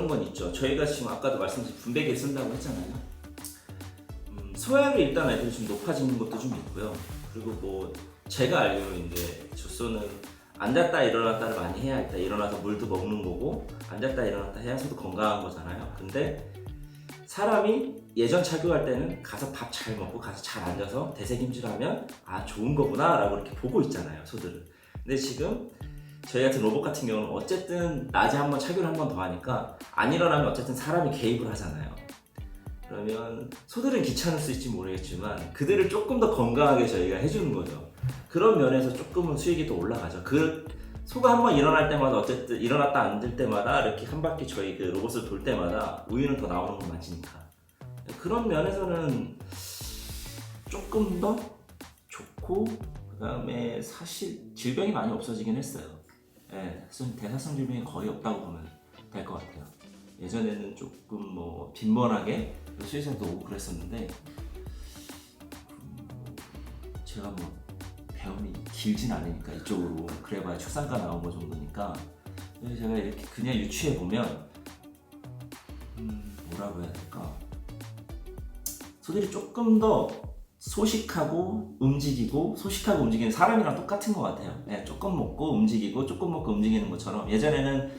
그런 건 있죠. 저희가 지금 아까도 말씀드린 분배기를 쓴다고 했잖아요. 소양이 일단 애들이 좀 높아지는 것도 좀 있고요. 그리고 뭐 제가 알기로는 이제 젖소는 앉았다 일어났다를 많이 해야 일단 일어나서 물도 먹는 거고, 앉았다 일어났다 해야 소도 건강한 거잖아요. 근데 사람이 예전 착육할 때는 가서 밥 잘 먹고 가서 잘 앉아서 대세김질하면 아 좋은 거구나 라고 이렇게 보고 있잖아요, 소들을. 근데 지금 저희 같은 로봇 같은 경우는 어쨌든 낮에 한번 착유를 한 번 더 하니까 안 일어나면 어쨌든 사람이 개입을 하잖아요. 그러면 소들은 귀찮을 수 있지 모르겠지만 그들을 조금 더 건강하게 저희가 해주는 거죠. 그런 면에서 조금은 수익이 더 올라가죠. 그 소가 한번 일어날 때마다 어쨌든 일어났다 앉을 때마다 이렇게 한 바퀴 저희 그 로봇을 돌 때마다 우유는 더 나오는 건 맞으니까 그런 면에서는 조금 더 좋고, 그 다음에 사실 질병이 많이 없어지긴 했어요. 예, 대사성 질병이 거의 없다고 보면 될 것 같아요. 예전에는 조금 뭐 빈번하게 수의사도 오고 그랬었는데 제가 뭐 배움이 길진 않으니까 이쪽으로 그래봐야 출산과 나온 거 정도니까 제가 이렇게 그냥 유추해 보면 뭐라고 해야 될까, 소들이 조금 더 소식하고 움직이고, 소식하고 움직이는 사람이랑 똑같은 것 같아요. 네, 조금 먹고 움직이고 조금 먹고 움직이는 것처럼 예전에는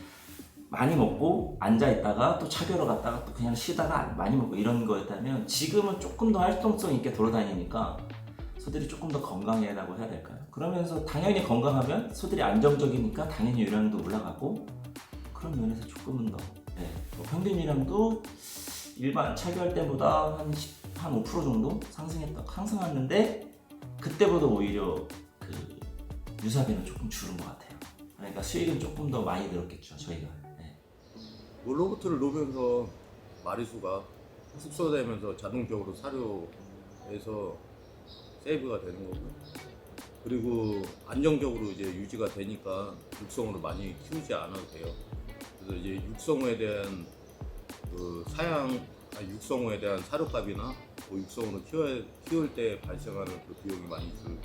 많이 먹고 앉아있다가 또 차교로 갔다가 또 그냥 쉬다가 많이 먹고 이런 거였다면 지금은 조금 더 활동성 있게 돌아다니니까 소들이 조금 더 건강해라고 해야 될까요? 그러면서 당연히 건강하면 소들이 안정적이니까 당연히 유량도 올라가고, 그런 면에서 조금은 더 뭐 평균 유량도 일반 차교할 때보다 한 5% 정도 상승했는데 그때보다 오히려 그 유사비는 조금 줄은 것 같아요. 그러니까 수익은 조금 더 많이 늘었겠죠, 저희가. 뭐 로봇을 놓으면서 마리수가 축소되면서 자동적으로 사료에서 세이브가 되는 거고, 그리고 안정적으로 이제 유지가 되니까 육성으로 많이 키우지 않아도 돼요. 그래서 이제 육성에 대한 그 육성에 대한 사료값이나 뭐 육성으로 키울 때 발생하는 그 비용이 많이 줄고